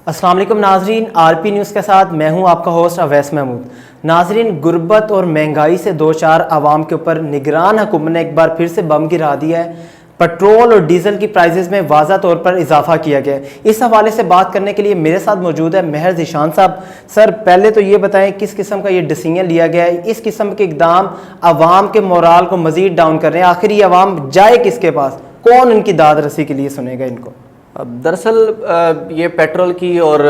السلام علیکم ناظرین، آر پی نیوز کے ساتھ میں ہوں آپ کا ہوسٹ اویس محمود۔ ناظرین، غربت اور مہنگائی سے دو چار عوام کے اوپر نگران حکومت نے ایک بار پھر سے بم گرا دیا ہے۔ پٹرول اور ڈیزل کی پرائزز میں واضح طور پر اضافہ کیا گیا ہے۔ اس حوالے سے بات کرنے کے لیے میرے ساتھ موجود ہے مہر ذیشان صاحب۔ سر، پہلے تو یہ بتائیں کس قسم کا یہ ڈیسیژن لیا گیا ہے؟ اس قسم کے اقدام عوام کے مورال کو مزید ڈاؤن کر رہے ہیں۔ آخر یہ عوام جائے کس کے پاس؟ کون ان کی داد رسی کے لیے سنے گا ان کو؟ دراصل یہ پیٹرول کی اور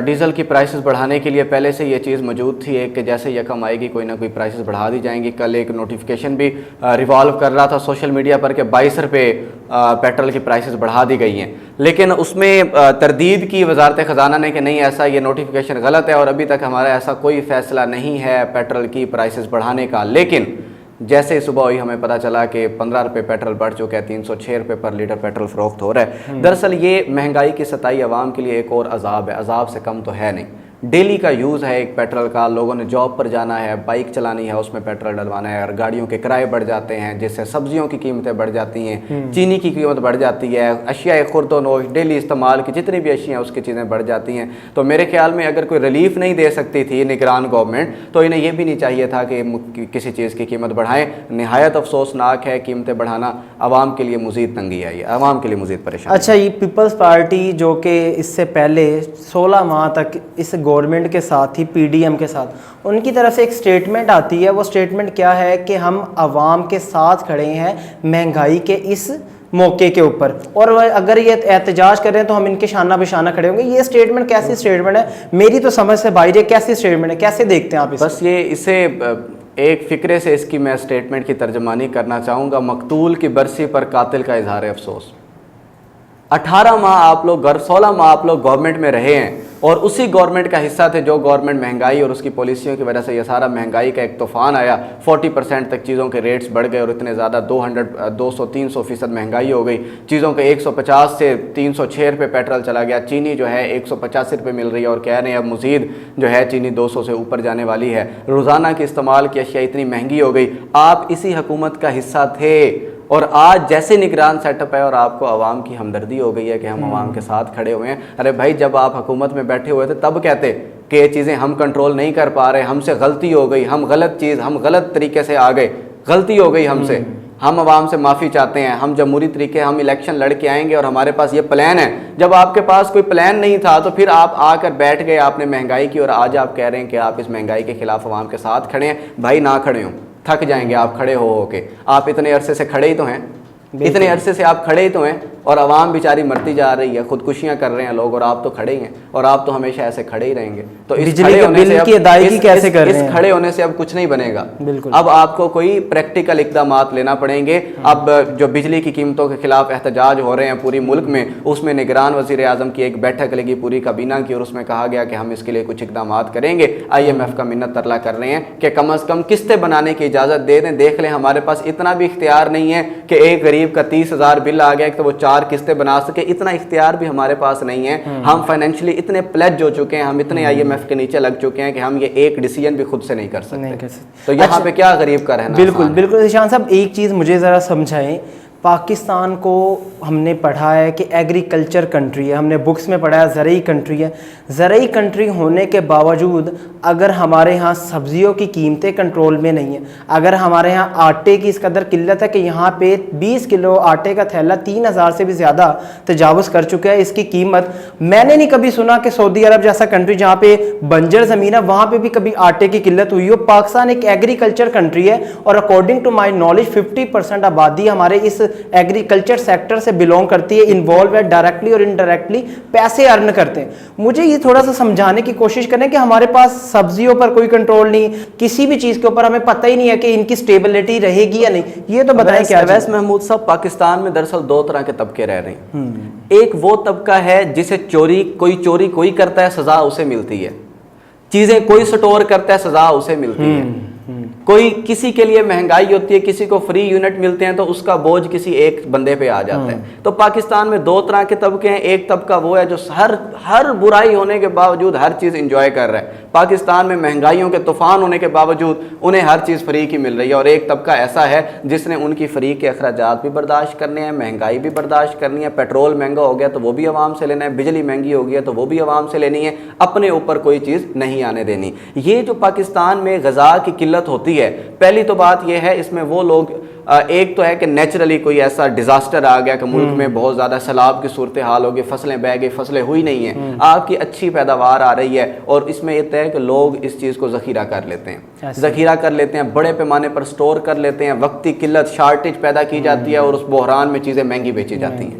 ڈیزل کی پرائسز بڑھانے کے لیے پہلے سے یہ چیز موجود تھی کہ جیسے یکم آئے گی کوئی نہ کوئی پرائسز بڑھا دی جائیں گی۔ کل ایک نوٹیفیکیشن بھی ریوالو کر رہا تھا سوشل میڈیا پر کہ 22 روپے پیٹرول کی پرائسز بڑھا دی گئی ہیں، لیکن اس میں تردید کی وزارت خزانہ نے کہ نہیں، ایسا یہ نوٹیفیکیشن غلط ہے اور ابھی تک ہمارا ایسا کوئی فیصلہ نہیں ہے پیٹرول کی پرائسز بڑھانے کا۔ لیکن جیسے صبح ہوئی ہمیں پتہ چلا کہ 15 روپے پیٹرول بڑھ چکا ہے، 306 روپے پر لیٹر پیٹرول فروخت ہو رہا ہے۔ دراصل یہ مہنگائی کی ستائی عوام کے لیے ایک اور عذاب ہے، عذاب سے کم تو ہے نہیں۔ ڈیلی کا یوز ہے ایک پیٹرول کا، لوگوں نے جاب پر جانا ہے، بائک چلانی ہے، اس میں پیٹرول ڈلوانا ہے، اور گاڑیوں کے کرائے بڑھ جاتے ہیں جس سے سبزیوں کی قیمتیں بڑھ جاتی ہیں، چینی کی قیمت بڑھ جاتی ہے، اشیاء خرد و نوش ڈیلی استعمال کی جتنی بھی اشیاء ہیں اس کی چیزیں بڑھ جاتی ہیں۔ تو میرے خیال میں اگر کوئی ریلیف نہیں دے سکتی تھی نگران گورنمنٹ تو انہیں یہ بھی نہیں چاہیے تھا کہ کسی چیز کی قیمت بڑھائیں۔ نہایت افسوسناک ہے، قیمتیں بڑھانا عوام کے لیے مزید تنگی ہے، عوام کے لیے مزید پریشانی۔ اچھا، یہ پیپلز پارٹی جو کہ اس سے پہلے 16 ماہ تک اس گورنمنٹ کے ساتھ تھی، پی ڈی ایم کے ساتھ، ان کی طرف سے ایک سٹیٹمنٹ آتی ہے۔ وہ سٹیٹمنٹ کیا ہے کہ ہم عوام کے ساتھ کھڑے ہیں مہنگائی کے اس موقع کے اوپر، اور اگر یہ احتجاج کر رہے ہیں تو ہم ان کے شانہ بشانہ کھڑے ہوں گے۔ یہ سٹیٹمنٹ کیسی سٹیٹمنٹ ہے؟ میری تو سمجھ سے باہر ہے، کیسی سٹیٹمنٹ ہے؟ کیسے دیکھتے ہیں آپ اس؟ بس یہ اسے ایک فکرے سے اس کی میں سٹیٹمنٹ کی ترجمانی کرنا چاہوں گا۔ مقتول کی برسی پر قاتل کا اظہار افسوس۔ 18 ماہ آپ لوگ 16 ماہ آپ لوگ گورنمنٹ میں رہے ہیں اور اسی گورنمنٹ کا حصہ تھے جو گورنمنٹ مہنگائی اور اس کی پالیسیوں کی وجہ سے یہ سارا مہنگائی کا ایک طوفان آیا، 40% تک چیزوں کے ریٹس بڑھ گئے اور اتنے زیادہ 200-300% مہنگائی ہو گئی۔ چیزوں کے 150 سے 306 روپے پیٹرول چلا گیا، چینی جو ہے 185 روپے مل رہی ہے اور کہہ رہے ہیں اب مزید جو ہے چینی 200 سے اوپر جانے والی ہے۔ روزانہ کے استعمال کی اشیاء اتنی مہنگی ہو گئی۔ آپ اسی حکومت کا حصہ تھے اور آج جیسے نگران سیٹ اپ ہے اور آپ کو عوام کی ہمدردی ہو گئی ہے کہ ہم عوام کے ساتھ کھڑے ہوئے ہیں۔ ارے بھائی، جب آپ حکومت میں بیٹھے ہوئے تھے تب کہتے کہ یہ چیزیں ہم کنٹرول نہیں کر پا رہے، ہم سے غلطی ہو گئی، ہم غلط طریقے سے آ گئے، غلطی ہو گئی ہم سے، ہم عوام سے معافی چاہتے ہیں، ہم جمہوری طریقے ہم الیکشن لڑ کے آئیں گے اور ہمارے پاس یہ پلان ہے۔ جب آپ کے پاس کوئی پلان نہیں تھا تو پھر آپ آ کر بیٹھ گئے آپ نے مہنگائی کی، اور آج آپ کہہ رہے ہیں کہ آپ اس مہنگائی کے خلاف عوام کے ساتھ کھڑے ہیں۔ بھائی نہ کھڑے ہوں، تھک جائیں گے آپ کھڑے ہو کے۔ آپ اتنے عرصے سے کھڑے ہی تو ہیں، اتنے عرصے سے آپ کھڑے ہی تو ہیں، اور عوام بیچاری مرتی جا رہی ہے، خودکشیاں کر رہے ہیں لوگ، اور آپ تو کھڑے ہی ہیں اور آپ تو ہمیشہ ایسے کھڑے ہی رہیں گے۔ تو اس بجلی کے بل کی ادائیگی کیسے کر رہے ہیں؟ اس کھڑے ہونے سے اب کچھ نہیں بنے گا، بالکل۔ اب آپ کو کوئی پریکٹیکل اقدامات لینا پڑیں گے۔ اب جو بجلی کی قیمتوں کے خلاف احتجاج ہو رہے ہیں پوری ملک میں، اس میں نگران وزیر اعظم کی ایک بیٹھک لگی پوری کابینہ کی، اور اس میں کہا گیا کہ ہم اس کے لیے کچھ اقدامات کریں گے۔ IMF کا منت ترلا کر رہے ہیں کہ کم از کم قسطیں بنانے کی اجازت دے دیں۔ دیکھ لیں، ہمارے پاس اتنا بھی اختیار نہیں ہے کہ ایک غریب کا 30,000 بل آ گیا تو وہ 4 قسطیں بنا سکے، اتنا اختیار بھی ہمارے پاس نہیں ہے۔ ہم فائنینشلی اتنے پلیج ہو چکے ہیں، ہم اتنے IMF کے نیچے لگ چکے ہیں کہ ہم یہ ایک ڈیسیژن بھی خود سے نہیں کر سکتے۔ تو یہاں پہ کیا غریب کا رہنا؟ بالکل ذیشان صاحب، ایک چیز مجھے ذرا سمجھائیں۔ پاکستان کو ہم نے پڑھا ہے کہ ایگریکلچر کنٹری ہے، ہم نے بکس میں پڑھا ہے زرعی کنٹری ہے۔ زرعی کنٹری ہونے کے باوجود اگر ہمارے ہاں سبزیوں کی قیمتیں کنٹرول میں نہیں ہیں، اگر ہمارے ہاں آٹے کی اس قدر قلت ہے کہ یہاں پہ 20 کلو آٹے کا تھیلا 3,000 سے بھی زیادہ تجاوز کر چکا ہے اس کی قیمت۔ میں نے نہیں کبھی سنا کہ سعودی عرب جیسا کنٹری جہاں پہ بنجر زمین ہے وہاں پہ بھی کبھی آٹے کی قلت ہوئی ہو۔ پاکستان ایک ایگریکلچر کنٹری ہے اور اکارڈنگ ٹو مائی نالج 50% آبادی ہمارے اس ایگریکلچر سیکٹر سے بلونگ کرتی ہے، انوالو ہے، ڈائریکٹلی اور انڈائریکٹلی پیسے ارن کرتے ہیں۔ مجھے یہ تھوڑا سا سمجھانے کی کوشش کریں کہ ہمارے پاس سبزیوں پر کوئی کنٹرول نہیں، کسی بھی چیز کے اوپر ہمیں پتہ ہی نہیں ہے کہ ان کی سٹیبلٹی رہے گی یا نہیں۔ یہ تو بتائیں کیا؟ اویس محمود صاحب، پاکستان میں دراصل 2 طرح کے طبقے رہ رہے ہیں۔ ایک وہ طبقہ ہے جسے چوری کوئی کرتا ہے سزا اسے ملتی ہے، چیزیں کوئی سٹور کرتا ہے سزا اسے ملتی ہے۔ کوئی کسی کے لیے مہنگائی ہوتی ہے, کسی کو فری یونٹ ملتے ہیں تو اس کا بوجھ کسی ایک بندے پہ آ جاتا ہے. تو پاکستان میں دو طرح کے طبقے ہیں. ایک طبقہ وہ ہے جو ہر برائی ہونے کے باوجود ہر چیز انجوائے کر رہا ہے. پاکستان میں مہنگائیوں کے طوفان ہونے کے باوجود انہیں ہر چیز فری کی مل رہی ہے. اور ایک طبقہ ایسا ہے جس نے ان کی فری کے اخراجات بھی برداشت کرنے ہیں, مہنگائی بھی برداشت کرنی ہے. پیٹرول مہنگا ہو گیا تو وہ بھی عوام سے لینا ہے, بجلی مہنگی ہو گیا تو وہ بھی عوام سے لینی ہے, اپنے اوپر کوئی چیز نہیں آنے دینی. یہ جو پاکستان میں غذا کی قلت ہوتی ہے, پہلی تو بات یہ ہے اس میں وہ لوگ, ایک تو ہے کہ نیچرلی کوئی ایسا ڈیزاسٹر آ گیا کہ ملک میں بہت زیادہ سیلاب کی صورتحال ہو گئی, فصلیں بہہ گئی, فصلیں ہوئی نہیں ہیں, آپ کی اچھی پیداوار آ رہی ہے, اور اس میں یہ ہے کہ لوگ اس چیز کو ذخیرہ کر لیتے ہیں, ذخیرہ کر لیتے ہیں, بڑے پیمانے پر سٹور کر لیتے ہیں, وقتی قلت شارٹیج پیدا کی جاتی ہے اور اس بحران میں چیزیں مہنگی بیچی جاتی ہیں.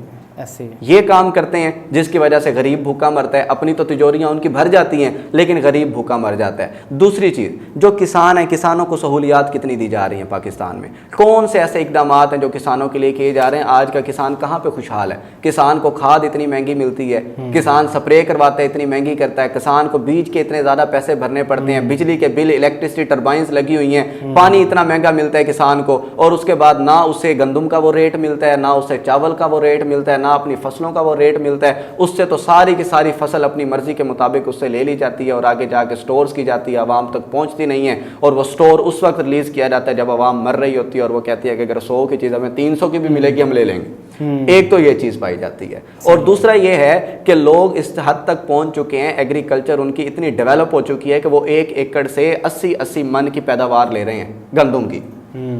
یہ کام کرتے ہیں جس کی وجہ سے غریب بھوکا مرتا ہے. اپنی تو تجوریاں ان کی بھر جاتی ہیں لیکن غریب بھوکا مر جاتا ہے. دوسری چیز, جو کسان ہیں, کسانوں کو سہولیات کتنی دی جا رہی ہیں پاکستان میں, کون سے ایسے اقدامات ہیں جو کسانوں کے لیے کیے جا رہے ہیں. آج کا کسان کہاں پہ خوشحال ہے؟ کسان کو کھاد اتنی مہنگی ملتی ہے, کسان سپرے کرواتا ہے اتنی مہنگی کرتا ہے, کسان کو بیج کے اتنے زیادہ پیسے بھرنے پڑتے ہیں, بجلی کے بل, الیکٹرسٹی ٹربائنز لگی ہوئی ہیں, پانی اتنا مہنگا ملتا ہے کسان کو, اور اس کے بعد نہ اسے گندم کا وہ ریٹ ملتا ہے, نہ اسے چاول کا وہ ریٹ ملتا ہے, نہ اپنی فصلوں کا وہ ریٹ ملتا ہے. اس سے تو ساری کی ساری فصل اپنی مرضی کے مطابق اس سے لے لی جاتی ہے اور آگے جا کے سٹورز کی جاتی ہے, عوام تک پہنچتی نہیں ہے, اور وہ سٹور اس وقت ریلیز کیا جاتا ہے جب عوام مر رہی ہوتی ہے, اور وہ کہتی ہے کہ اگر 100 کی چیز ہمیں 300 کی بھی ملے گی ہم لے لیں گے. ایک تو یہ چیز پائی جاتی ہے, اور دوسرا یہ ہے کہ لوگ اس حد تک پہنچ چکے ہیں, ایگریکلچر ان کی اتنی ڈیولپ ہو چکی ہے کہ وہ 1 ایکڑ سے 80 من کی پیداوار لے رہے ہیں گندم کی,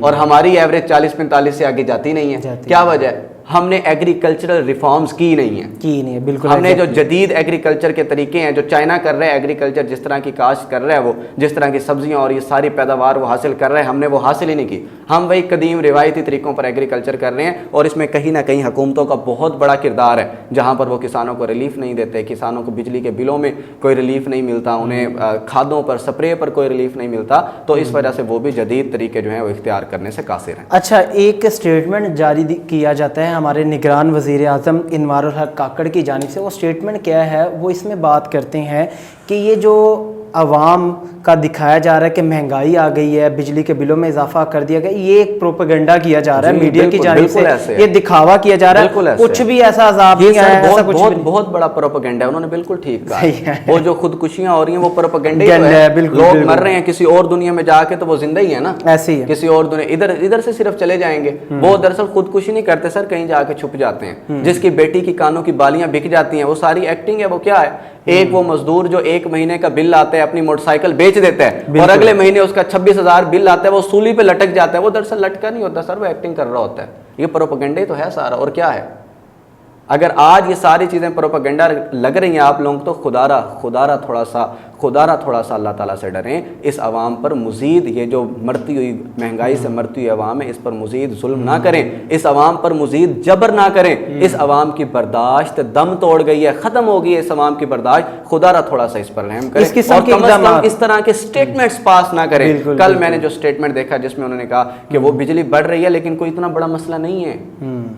اور ہماری ایوریج 40-45 سے آگے جاتی نہیں ہے. کیا وجہ ہے؟ ہم نے ایگریکلچرل ریفارمز کی نہیں ہیں, بالکل. ہم نے جو جدید ایگریکلچر کے طریقے ہیں, جو چائنا کر رہا ہے ایگریکلچر, جس طرح کی کاشت کر رہا ہے وہ, جس طرح کی سبزیاں اور یہ ساری پیداوار وہ حاصل کر رہے ہیں, ہم نے وہ حاصل ہی نہیں کی. ہم وہی قدیم روایتی طریقوں پر ایگریکلچر کر رہے ہیں, اور اس میں کہیں نہ کہیں حکومتوں کا بہت بڑا کردار ہے, جہاں پر وہ کسانوں کو ریلیف نہیں دیتے, کسانوں کو بجلی کے بلوں میں کوئی ریلیف نہیں ملتا, انہیں کھادوں پر, سپرے پر کوئی ریلیف نہیں ملتا, تو اس وجہ سے وہ بھی جدید طریقے جو ہیں وہ اختیار کرنے سے قاصر ہیں. اچھا, ایک اسٹیٹمنٹ جاری کیا جاتا ہے ہمارے نگران وزیر اعظم انوار الحق کاکڑ کی جانب سے. وہ اسٹیٹمنٹ کیا ہے؟ وہ اس میں بات کرتے ہیں کہ یہ جو عوام کا دکھایا جا رہا ہے کہ مہنگائی آ گئی ہے, بجلی کے بلوں میں اضافہ کر دیا گیا, یہ ایک پروپیگنڈا کیا جا رہا ہے میڈیا کی جانب سے, یہ دکھاوا کیا جا رہا ہے, کچھ بھی ایسا عذاب نہیں آیا, ایسا کچھ بھی. بہت بڑا پروپیگنڈا ہے, انہوں نے بالکل ٹھیک کہا. وہ جو خودکشیاں ہو رہی ہیں وہ پروپیگنڈا ہی ہے. لوگ مر رہے ہیں کسی اور دنیا میں جا کے تو وہ زندہ ہی ہے نا, ایسے ہی کسی اور دنیا, ادھر سے صرف چلے جائیں گے. وہ دراصل خودکشی نہیں کرتے سر, کہیں جا کے چھپ جاتے ہیں. جس کی بیٹی کی کانوں کی بالیاں بک جاتی ہیں, وہ ساری ایکٹنگ ہے. وہ کیا ہے؟ ایک وہ مزدور جو 1 مہینے کا بل آتا ہے اپنی موٹر سائیکل بیچ دیتا ہے, اور اگلے مہینے اس کا 26,000 بل آتا ہے, وہ سولی پہ لٹک جاتا ہے. وہ دراصل لٹکا نہیں ہوتا سر, وہ ایکٹنگ کر رہا ہوتا ہے. یہ پروپیگنڈا ہی تو ہے سارا, اور کیا ہے؟ اگر آج یہ ساری چیزیں پروپیگنڈا لگ رہی ہیں آپ لوگوں تو خدارہ تھوڑا سا اللہ تعالیٰ سے ڈریں. اس عوام پر مزید, یہ جو مرتی ہوئی مہنگائی سے مرتی ہوئی عوام ہے, اس پر مزید ظلم نہ کریں, اس عوام پر مزید جبر نہ کریں. اس عوام کی برداشت دم توڑ گئی ہے, ختم ہو گئی ہے اس عوام کی برداشت. خدارہ تھوڑا سا اس پر رحم کریں, اور کم از کم اس طرح کے سٹیٹمنٹس پاس نہ کریں. کل میں نے جو سٹیٹمنٹ دیکھا جس میں انہوں نے کہا کہ وہ بجلی بڑھ رہی ہے لیکن کوئی اتنا بڑا مسئلہ نہیں ہے.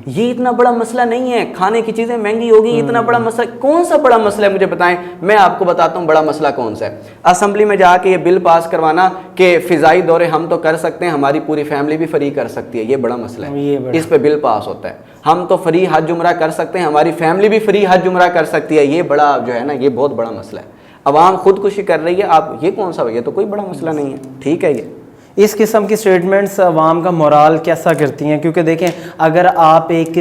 یہ اتنا بڑا مسئلہ نہیں ہے, کھانے کی چیزیں مہنگی ہوگی, اتنا بڑا مسئلہ, کون سا بڑا مسئلہ ہے مجھے بتائیں. میں آپ کو بتاتا ہوں بڑا مسئلہ کون سا ہے. اسمبلی میں جا کے یہ بل پاس کروانا کہ فضائی دورے ہم تو کر سکتے ہیں, ہماری پوری فیملی بھی فری کر سکتی ہے, یہ بڑا مسئلہ ہے. اس پہ بل پاس ہوتا ہے. ہم تو فری حج عمرہ کر سکتے ہیں, ہماری فیملی بھی فری حج عمرہ کر سکتی ہے, یہ بڑا جو ہے نا, یہ بہت بڑا مسئلہ ہے. عوام خودکشی کر رہی ہے, آپ یہ کون سا, یہ تو کوئی بڑا مسئلہ نہیں ہے. ٹھیک ہے, یہ اس قسم کی سٹیٹمنٹس عوام کا مورال کیسا کرتی ہیں؟ کیونکہ دیکھیں, اگر آپ ایک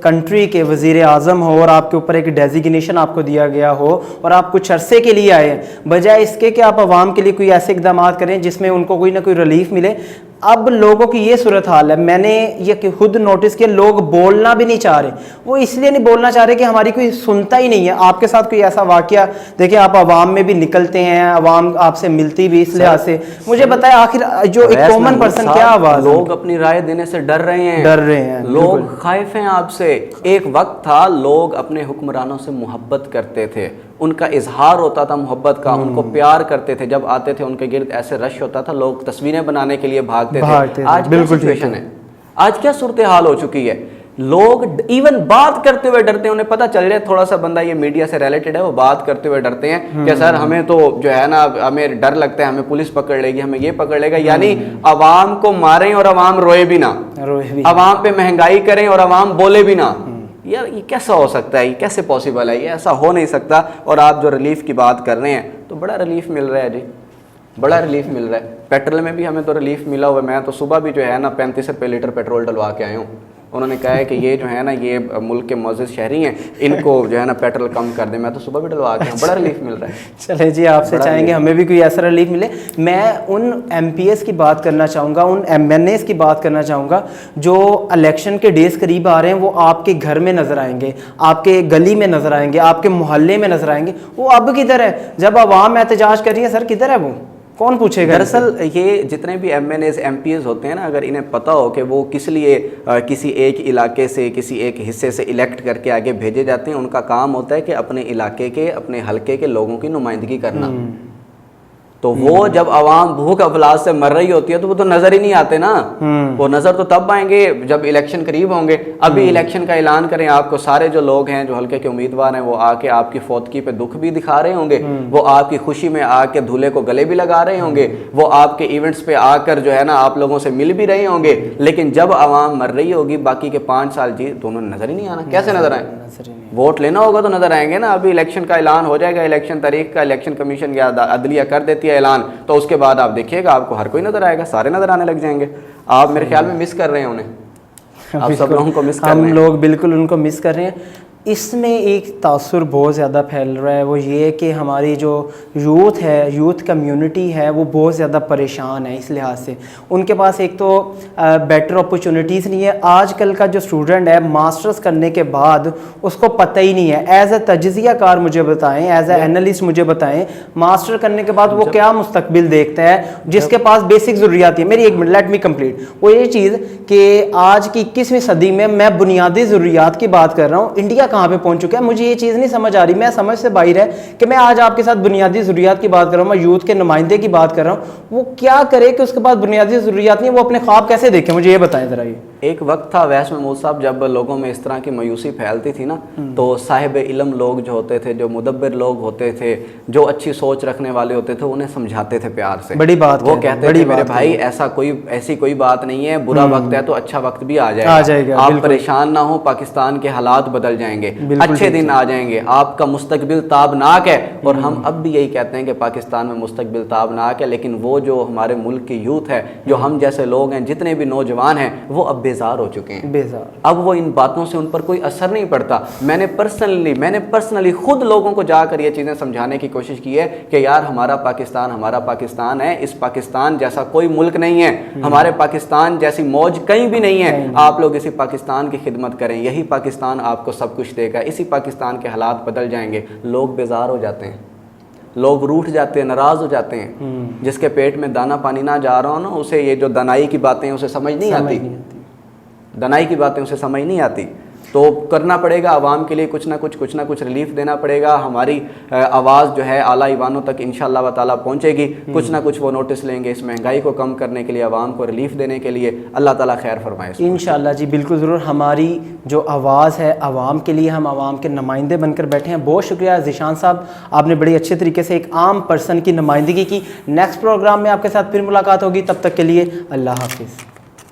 کنٹری کے وزیر اعظم ہو اور آپ کے اوپر ایک ڈیزیگنیشن آپ کو دیا گیا ہو اور آپ کچھ عرصے کے لیے آئے, بجائے اس کے کہ آپ عوام کے لیے کوئی ایسے اقدامات کریں جس میں ان کو کوئی نہ کوئی ریلیف ملے, اب لوگوں کی یہ صورتحال ہے. میں نے یہ خود نوٹس کیا, لوگ بولنا بھی نہیں چاہ رہے. وہ اس لیے نہیں بولنا چاہ رہے کہ ہماری کوئی سنتا ہی نہیں ہے. آپ کے ساتھ کوئی ایسا واقعہ دیکھیں, آپ عوام میں بھی نکلتے ہیں, عوام آپ سے ملتی بھی, اس لحاظ سے مجھے بتائیں آخر جو ایک کامن پرسن کیا آواز, لوگ اپنی رائے دینے سے ڈر رہے ہیں, لوگ خائف ہیں آپ سے. ایک وقت تھا لوگ اپنے حکمرانوں سے محبت کرتے تھے, ان کا اظہار ہوتا تھا محبت کا, ان کو پیار کرتے تھے, جب آتے تھے ان کے گرد ایسے رش ہوتا تھا, لوگ تصویریں بنانے کے لیے بھاگتے تھے. آج کیا سچویشن ہے, آج کیا صورتحال ہو چکی ہے لوگ ایون بات کرتے ہوئے ڈرتے ہیں, انہیں پتہ چل جائے تھوڑا سا بندہ یہ میڈیا سے ریلیٹڈ ہے, وہ بات کرتے ہوئے ڈرتے ہیں کہ سر ہمیں تو جو ہے نا ہمیں ڈر لگتا ہے, ہمیں پولیس پکڑ لے گی, ہمیں یہ پکڑ لے گا. یعنی عوام کو ماریں اور عوام روئے بھی نہ, عوام پہ مہنگائی کریں اور عوام بولے بھی نہ. یار یہ کیسا ہو سکتا ہے, یہ کیسے پاسبل ہے, یہ ایسا ہو نہیں سکتا. اور آپ جو ریلیف کی بات کر رہے ہیں تو بڑا ریلیف مل رہا ہے جی, بڑا ریلیف مل رہا ہے. پیٹرول میں بھی ہمیں تو ریلیف ملا ہوا ہے. میں تو صبح بھی جو ہے نا 35 روپے لیٹر پیٹرول ڈلوا کے آیا ہوں. انہوں نے کہا ہے کہ یہ جو ہے نا یہ ملک کے معزز شہری ہیں, ان کو جو ہے نا پیٹرول کم کر دیں. میں تو صبح بھی ڈلوا کے آیا ہوں, بڑا ریلیف مل رہا ہے. چلے جی, آپ سے چاہیں گے ہمیں بھی کوئی ایسا ریلیف ملے. میں ان ایم پی ایس کی بات کرنا چاہوں گا, ان ایم این ایس کی بات کرنا چاہوں گا جو الیکشن کے ڈیز قریب آ رہے ہیں. وہ آپ کے گھر میں نظر آئیں گے, آپ کے گلی میں نظر آئیں گے, آپ کے محلے میں نظر آئیں گے. وہ اب کدھر ہے؟ جب عوام احتجاج کر رہی ہے سر کدھر ہے وہ؟ کون پوچھے گا؟ دراصل یہ جتنے بھی M N As M P As ہوتے ہیں نا, اگر انہیں پتہ ہو کہ وہ کس لیے کسی ایک علاقے سے کسی ایک حصے سے الیکٹ کر کے آگے بھیجے جاتے ہیں, ان کا کام ہوتا ہے کہ اپنے علاقے کے اپنے حلقے کے لوگوں کی نمائندگی کرنا. تو وہ جب عوام بھوک افلاس سے مر رہی ہوتی ہے تو وہ تو نظر ہی نہیں آتے نا. وہ نظر تو تب آئیں گے جب الیکشن قریب ہوں گے. ابھی الیکشن کا اعلان کریں, آپ کو سارے جو لوگ ہیں جو حلقے کے امیدوار ہیں وہ آ کے آپ کی فوتگی پہ دکھ بھی دکھا رہے ہوں گے, وہ آپ کی خوشی میں آ کے دھولے کو گلے بھی لگا رہے ہوں گے, وہ آپ کے ایونٹس پہ آ کر جو ہے نا آپ لوگوں سے مل بھی رہے ہوں گے. لیکن جب عوام مر رہی ہوگی باقی کے 5 سال جی تو انہوں نے نظر ہی نہیں آنا. کیسے نظر آئیں؟ ووٹ لینا ہوگا تو نظر آئیں گے نا. ابھی الیکشن کا اعلان ہو جائے گا, الیکشن تاریخ کا الیکشن کمیشن یا عدلیہ کر دیتی ہے اعلان, تو اس کے بعد آپ دیکھیے گا آپ کو ہر کوئی نظر آئے گا, سارے نظر آنے لگ جائیں گے. آپ میرے خیال میں مس کر رہے ہیں انہیں, آپ سب لوگوں کو مس کر رہے ہیں. ہم لوگ بالکل ان کو مس کر رہے ہیں. اس میں ایک تاثر بہت زیادہ پھیل رہا ہے, وہ یہ کہ ہماری جو یوتھ ہے, یوتھ کمیونٹی ہے, وہ بہت زیادہ پریشان ہے اس لحاظ سے. ان کے پاس ایک تو بیٹر اپرچونیٹیز نہیں ہے. آج کل کا جو اسٹوڈنٹ ہے ماسٹرز کرنے کے بعد اس کو پتہ ہی نہیں ہے. ایز اے تجزیہ کار مجھے بتائیں, ایز اے اینالسٹ مجھے بتائیں, ماسٹر کرنے کے بعد وہ کیا مستقبل دیکھتا ہے جس کے پاس بیسک ضروریات ہیں. میری ایک منٹ, لیٹ می کمپلیٹ. وہ یہ چیز کہ آج کی 21ویں صدی میں بنیادی ضروریات کی بات کر رہا ہوں. انڈیا کہاں پہ پہنچ چکا ہے مجھے یہ چیز نہیں سمجھ آ رہی. میں سمجھ سے باہر ہے کہ میں آج آپ کے ساتھ بنیادی ضروریات کی بات کر رہا ہوں, میں یوتھ کے نمائندے کی بات کر رہا ہوں. وہ کیا کرے کہ اس کے بعد بنیادی ضروریات نہیں, وہ اپنے خواب کیسے دیکھیں, مجھے یہ بتائیں ذرا. یہ ایک وقت تھا ویس محمود صاحب جب لوگوں میں اس طرح کی مایوسی پھیلتی تھی نا, تو صاحب علم لوگ جو ہوتے تھے, جو مدبر لوگ ہوتے تھے, جو اچھی سوچ رکھنے والے ہوتے تھے, انہیں سمجھاتے تھے پیار سے. بڑی بات وہ کہتے تھے میرے بھائی ایسی کوئی بات نہیں ہے, برا وقت ہے تو اچھا وقت بھی آ جائے گا, آپ پریشان نہ ہو, پاکستان کے حالات بدل جائیں گے, اچھے دن آ جائیں گے, آپ کا مستقبل تابناک ہے. اور ہم اب بھی یہی کہتے ہیں کہ پاکستان میں مستقبل تابناک ہے. لیکن وہ جو ہمارے ملک کی یوتھ ہے, جو ہم جیسے لوگ ہیں, جتنے بھی نوجوان ہیں, وہ اب بیزار ہو چکے ہیں. اب وہ ان باتوں سے ان پر کوئی اثر نہیں پڑتا. میں نے پرسنلی خود لوگوں کو جا کر یہ چیزیں سمجھانے کی کوشش کی ہے کہ یار ہمارا پاکستان ہے, اس پاکستان جیسا کوئی ملک نہیں ہے, ہمارے پاکستان جیسی موج کہیں بھی نہیں ہے. آپ لوگ اسی پاکستان کی خدمت کریں, یہی پاکستان آپ کو سب کچھ دے گا, اسی پاکستان کے حالات بدل جائیں گے. لوگ بیزار ہو جاتے ہیں, لوگ روٹھ جاتے ہیں, ناراض ہو جاتے ہیں. جس کے پیٹ میں دانا پانی نہ جا رہا ہو نا, اسے یہ جو دنائی کی باتیں اسے سمجھ نہیں آتی, دنائی کی باتیں اسے سمجھ نہیں آتی. تو کرنا پڑے گا عوام کے لیے کچھ نہ کچھ ریلیف دینا پڑے گا. ہماری آواز جو ہے اعلیٰ ایوانوں تک انشاءاللہ تعالیٰ پہنچے گی. کچھ نہ کچھ وہ نوٹس لیں گے اس مہنگائی کو کم کرنے کے لیے, عوام کو ریلیف دینے کے لیے. اللہ تعالیٰ خیر فرمائے انشاءاللہ. جی بالکل ضرور. ہماری جو آواز ہے عوام کے لیے, ہم عوام کے نمائندے بن کر بیٹھے ہیں. بہت شکریہ ذیشان صاحب, آپ نے بڑی اچھے طریقے سے ایک عام پرسن کی نمائندگی کی. نیکسٹ پروگرام میں آپ کے ساتھ پھر ملاقات ہوگی, تب تک کے لیے اللہ حافظ.